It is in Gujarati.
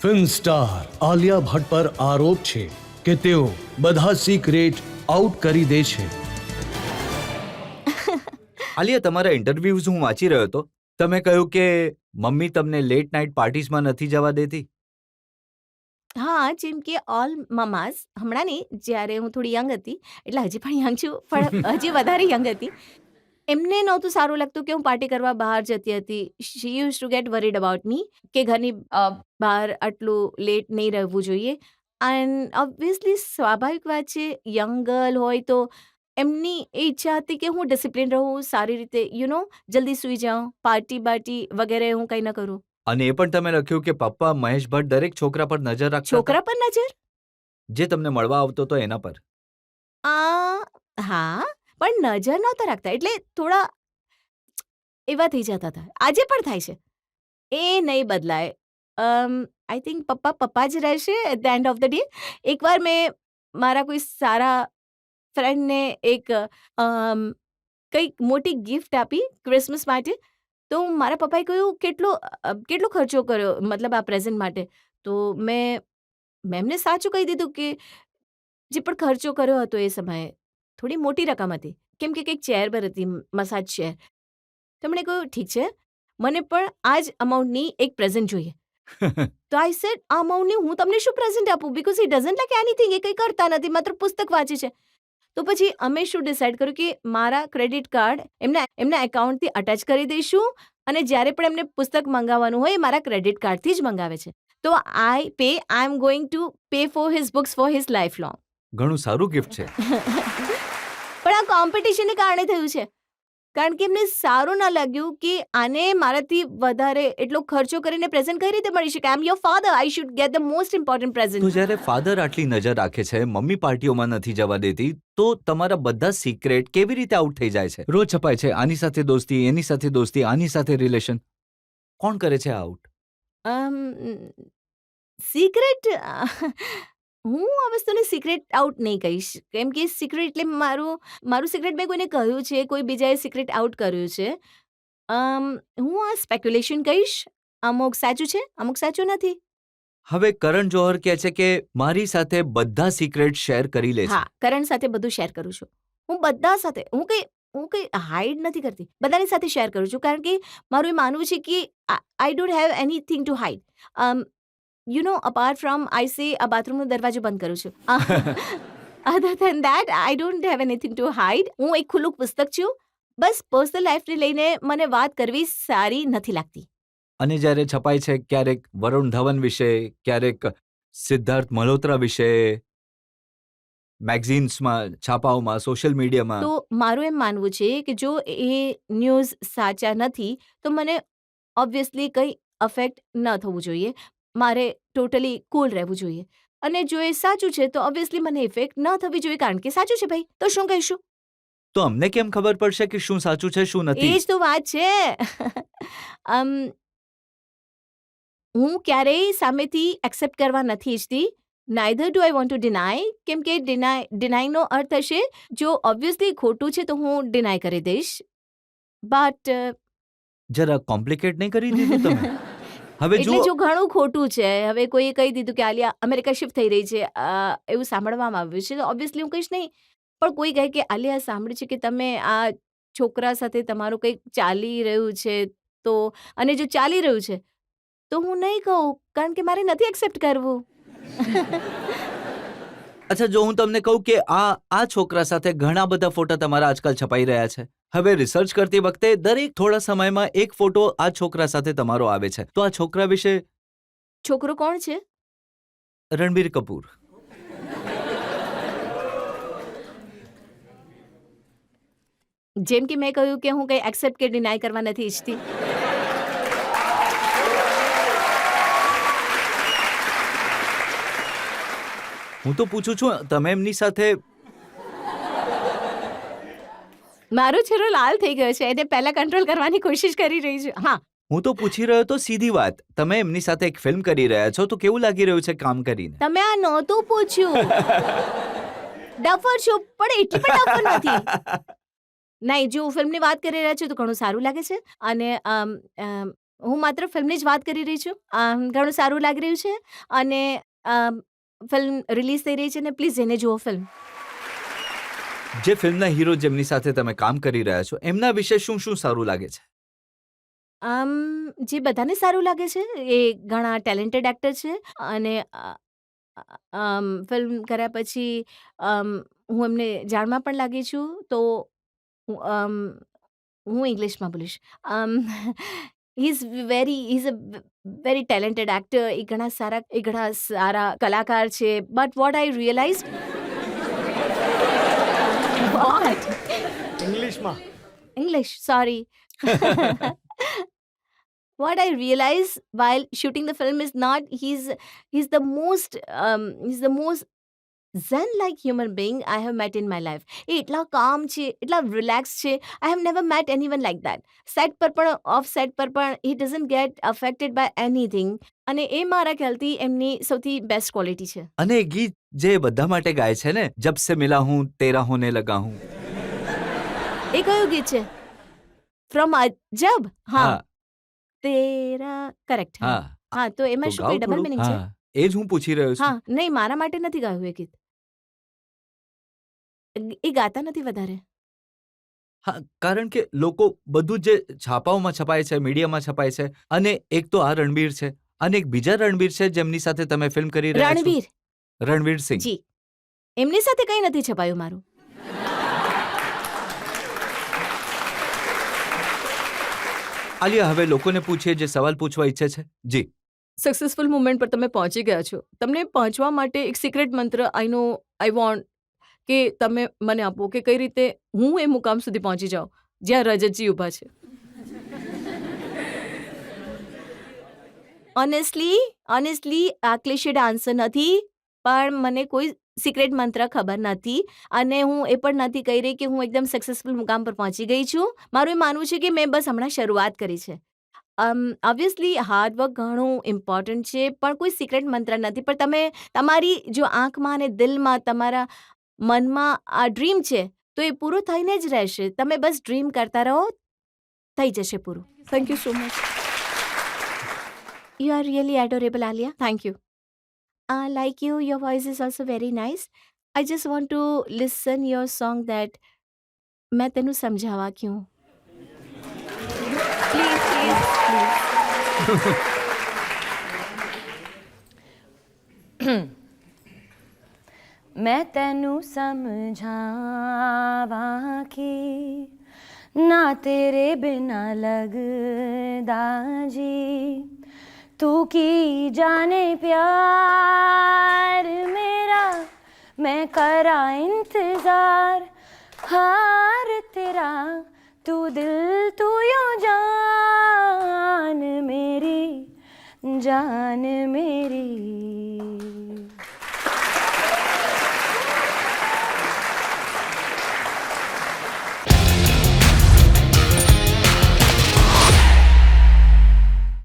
ફિલ્મ સ્ટાર આલિયા ભટ્ટ પર આરોપ છે કે તેઓ બધા સિક્રેટ આઉટ કરી દે છે. આલિયા, તમારા ઇન્ટરવ્યુઝ હું વાંચી રહ્યો હતો. તમે કહ્યું કે મમ્મી તમને લેટ નાઇટ પાર્ટીઝમાં નથી જવા દેતી. હા, જેમ કે ઓલ મમાઝ હમણાં નહીં, જ્યારે હું થોડી યંગ હતી, એટલે હજી પણ યંગ છું, પણ હજી વધારે યંગ હતી, એમને નહોતું સારું લાગતું કે હું પાર્ટી કરવા બહાર જતી હતી. She use to get worried about me કે ઘરની બહાર આટલું લેટ નહીં રહેવું જોઈએ. એન્ડ ઓબ્વિયસલી સ્વાભાવિક વાત છે, યંગ ગર્લ હોય તો એમની એ ઈચ્છા હતી કે હું ડિસિપ્લિન રહું, સારી રીતે જલ્દી સૂઈ જાઉં, પાર્ટી બાર્ટી વગેરે હું કંઈ ન કરું. અને એ પણ તમે લખ્યું કે પપ્પા મહેશ ભટ્ટ દરેક છોકરા પર નજર રાખતા હતા. છોકરા પર નજર? જે તમને મળવા આવતો હતો એના પર. હા, પણ નજર નહોતા રાખતા, એટલે થોડા એવા થઈ જતા હતા. આજે પણ થાય છે, એ નહીં બદલાય. આઈ થિંક પપ્પા જ રહેશે at the end of the day. એકવાર મેં મારા કોઈ સારા ફ્રેન્ડને એક કંઈક મોટી ગિફ્ટ આપી ક્રિસમસ માટે. તો મારા પપ્પાએ કહ્યું, કેટલો ખર્ચો કર્યો, મતલબ આ પ્રેઝન્ટ માટે? તો મેં એમને સાચું કહી દીધું કે જે પણ ખર્ચો કર્યો હતો એ સમયે થોડી મોટી રકમ હતી, કેમ કે કંઈક ચેર પર હતી, મસાજ ચેર. તો એમણે કહ્યું, ઠીક છે, મને પણ આ જ અમાઉન્ટની એક પ્રેઝન્ટ જોઈએ. તો આઈ સેડ, આ અમાઉન્ટની હું તમને શું પ્રેઝન્ટ આપું? Because he doesn't like anything, એ કંઈ કરતા નથી, માત્ર પુસ્તક વાંચે છે. તો પછી અમે શું ડિસાઇડ કર્યું કે મારા ક્રેડિટ કાર્ડ એમના એકાઉન્ટથી અટેચ કરી દઈશું, અને જ્યારે પણ એમને પુસ્તક મંગાવવાનું હોય એ મારા ક્રેડિટ કાર્ડથી જ મંગાવે છે. તો I am going to pay for his books for his life long. ઘણું સારું ગિફ્ટ છે. પણ આ કોમ્પિટિશનને કારણે થયું છે, કારણ કે એમને સારું ના લાગ્યું કે આને મારાથી વધારે એટલો ખર્ચો કરીને પ્રેઝન્ટ કઈ રીતે મળી શકે. I am your father, I should get the most important તો પ્રેઝન્ટ. જ્યારે ફાધર આટલી નજર રાખે છે, મમ્મી પાર્ટીઓમાં નથી જવા દેતી, તો તમારા બધા સિક્રેટ કેવી રીતે આઉટ થઈ જાય છે? રોજ છપાય છે, આની સાથે દોસ્તી, એની સાથે દોસ્તી, આની સાથે રિલેશન. કોણ કરે છે આઉટ? સિક્રેટ હું આ વસ્તુને સિક્રેટ આઉટ નહીં કહીશ, કેમ કે સિક્રેટ એટલે મારું સિક્રેટ મેં કોઈને કહ્યું છે, કોઈ બીજાએ સિક્રેટ આઉટ કર્યું છે. હું આ સ્પેક્યુલેશન કહીશ. અમુક સાચું છે, અમુક સાચું નથી. હવે કરણ જોહર કહે છે કે મારી સાથે બધા સિક્રેટ શેર કરી લે છે. હા, કરણ સાથે બધું શેર કરું છું. હું બધા સાથે, હું કંઈ હાઇડ નથી કરતી, બધાની સાથે શેર કરું છું, કારણ કે મારું એ માનવું છે કે I don't have anything to hide. Apart from I say આ બાથરૂમનો દરવાજો બંધ કરું છું. Other than that I don't have anything to hide. હું એક ખુલ્લું પુસ્તક છું. બસ પર્સનલ લાઈફને લઈને મને વાત કરવી સારી નથી લાગતી. અને જ્યારે છપાય છે, ક્યારેક વરુણ ધવન વિશે, ક્યારેક સિદ્ધાર્થ મલ્હોત્રા વિશે, મેગઝીન્સમાં, છાપાઓમાં, સોશિયલ મીડિયામાં. તો મારું એમ માનવું છે કે જો એ ન્યૂઝ સાચા નથી તો મને ઓબ્વિયસલી કંઈ અફેક્ટ ન થવું જોઈએ. મારે ટોટલી કૂલ રહેવું જોઈએ. અને જો એ સાચું છે તો ઓબ્વિયસલી મને ઇફેક્ટ ન થવી જોઈએ, કારણ કે સાચું છે ભાઈ, તો શું કહીશું? તો અમને કેમ ખબર પડશે કે શું સાચું છે, શું એ નથી? જ તો વાત છે. હું ક્યારેય સામેથી એક્સેપ્ટ કરવા નથી ઈચ્છતી. Neither do I want to deny, કેમ કે ડિનાયનો અર્થ હશે જો ઓબ્વિયસલી ખોટું છે તો હું ડિનાય કરી દઈશ. બટ જરા કોમ્પ્લિકેટ નહીં કરી દીધું તમે? હવે એટલે જુઓ, જો ઘણું ખોટું છે, હવે કોઈએ કહી દીધું કે આલિયા અમેરિકા શિફ્ટ થઈ રહી છે, એવું સાંભળવામાં આવ્યું છે, તો ઓબ્વિયસલી હું કહીશ નહીં. પણ કોઈ કહે કે આલિયા સાંભળ્યું છે કે તમે આ છોકરા સાથે તમારું કંઈક ચાલી રહ્યું છે, તો અને જો ચાલી રહ્યું છે તો હું નહીં કહું, કારણ કે મારે નથી એક્સેપ્ટ કરવું. અચ્છા, જો હું તમને કહું કે આ છોકરા સાથે ઘણા બધા ફોટા તમારા આજકાલ છપાઈ રહ્યા છે. હવે રિસર્ચ કરતી વખતે દરેક થોડા સમયમાં એક ફોટો આ છોકરા સાથે તમારો આવે છે. તો આ છોકરા વિશે? છોકરો કોણ છે? રણબીર કપૂર. જેમ કે મેં કહ્યું કે હું કંઈ એક્સેપ્ટ કે ડિનાય કરવા નથી ઈચ્છતી. હું તો પૂછું છું, તમે એમની સાથે? મારો ચહેરો લાલ થઈ ગયો છે, એને પહેલા કંટ્રોલ કરવાની કોશિશ કરી રહી છું. હા, હું તો પૂછી રહ્યો તો સીધી વાત. તમે એમની સાથે એક ફિલ્મ કરી રહ્યા છો, તો કેવું લાગી રહ્યું છે કામ કરીને? તમે આ નહોતું પૂછ્યું. ડફર છો, પણ એટલી પણ ડફર નથી. નહીં, જો ફિલ્મની વાત કરી રહ્યા છો તો ઘણું સારું લાગે છે. અને હું માત્ર ફિલ્મની જ વાત કરી રહી છું. ઘણું સારું લાગી રહ્યું છે અને ફિલ્મ રિલીઝ થઈ રહી છે ને પ્લીઝ જઈને જુઓ ફિલ્મ. જે ફિલ્મના હીરો જેમની સાથે તમે કામ કરી રહ્યા છો એમના વિશે શું શું સારું લાગે છે? જે બધાને સારું લાગે છે એ ઘણા ટેલેન્ટેડ એક્ટર છે અને ફિલ્મ કર્યા પછી હું એમને જાણમાં પણ લાગી છું તો હું હું ઇંગ્લિશમાં બોલીશ. He is he is a very talented actor. એ ઘણા સારા કલાકાર છે but what I realise what ઇંગ્લિશમાં English, sorry. What I realized while shooting the film is not he's the most zen-like human being I have met in my life. એ એટલા કામ છે, એટલા રિલેક્સ છે. I have never met anyone like that. Set પર પણ ઓફ સેટ પર પણ he doesn't get affected by anything. અને એ મારા ખ્યાલથી એમની સૌથી બેસ્ટ ક્વોલિટી છે. અને એ ગીત જે બધા માટે ગાય છે ને, જબ સે મિલા હું તેરા હોને લગા હું. એ કયું ગીત છે? ફ્રોમ અજબ. હા, હા તેરા કરેક્ટ. હા હા, તો એમાં તો શું ગાઓ કોઈ ડબલ થોડું. મિનિંગ છે? હા એ જ હું પૂછી રહ્યો છું. હા, નહીં મારા માટે નથી ગાયું એ ગીત. એ ગાતા નથી વધારે. હા કારણ કે લોકો બધું જે છાપાઓમાં છપાય છે, મીડિયામાં છપાય છે, અને એક તો આ રણબીર છે અને એક બીજા રણબીર છે જેમની સાથે તમે ફિલ્મ કરી રહ્યા છો, રણવીર રણવીર સિંહ. જી, એમની સાથે કંઈ નથી છપાયું મારું. આલિયા, હવે લોકોને પૂછીએ જે સવાલ પૂછવા ઈચ્છે છે. જી. સક્સેસફુલ મુમેન્ટ પર તમે પહોંચી ગયા છો. તમને પહોંચવા માટે એક સિક્રેટ મંત્ર આઈ વોન્ટ કે તમે મને આપો કે કઈ રીતે હું એ મુકામ સુધી પહોંચી જાઉં જ્યાં રજતજી ઊભા છે. ઓનેસ્ટલી આ ક્લિશેડ આન્સર નથી, પણ મને કોઈ સિક્રેટ મંત્ર ખબર નથી અને હું એ પણ નથી કહી રહી કે હું એકદમ સક્સેસફુલ મુકામ પર પહોંચી ગઈ છું. મારું એ માનવું છે કે મેં બસ હમણાં શરૂઆત કરી છે. ઓબ્વિયસલી હાર્ડવર્ક ઘણું ઇમ્પોર્ટન્ટ છે પણ કોઈ સિક્રેટ મંત્ર નથી. પણ તમે તમારી જો આંખમાં અને દિલમાં તમારા મનમાં આ ડ્રીમ છે તો એ પૂરું થઈને જ રહેશે. તમે બસ ડ્રીમ કરતા રહો, થઈ જશે પૂરું. Thank you so much. You are really adorable, Alia. Thank you. Like you, your voice is also very nice. I just want to listen your song that मैं तेनू समझावा क्यों. Please, please, please. मैं तेनू समझावां कि ना तेरे बिना लगदा जी, तू की जाने प्यार मेरा, मैं करा इंतजार हार तेरा, तू दिल तू यूं जान मेरी, जान मेरी.